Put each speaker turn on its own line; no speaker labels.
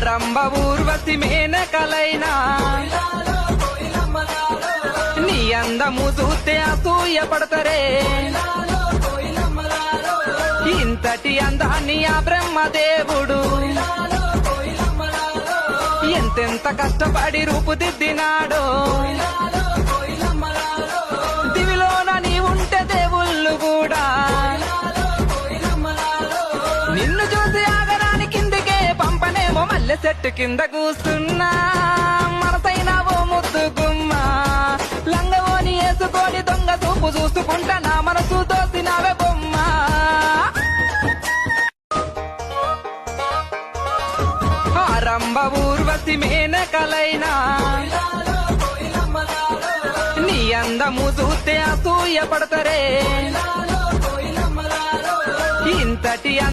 రంభ ఊర్వశి మేనకలైనా నీ అందము చూస్తే అసూయ పడతరే ఇంతటి అందాన్ని ఆ బ్రహ్మదేవుడు ఎంతెంత కష్టపడి రూపుదిద్దినాడో దివిలోన నీ ఉంటే దేవుళ్ళు కూడా నిన్ను చూసి ఆగరాని కిందికే పంపనేమో మల్లె చెట్టు కింద కూస్తున్నా మనసైన ఓ ముద్దు గుమ్మ లంగవోని వేసుకొని దొంగ చూపు చూసుకుంటా నా మనసు దోసినవే బొమ్మ రంభ ఊర్వశి మేనకలైనా నీ అందము చూస్తే అసూయ పడతరే ఇంతటి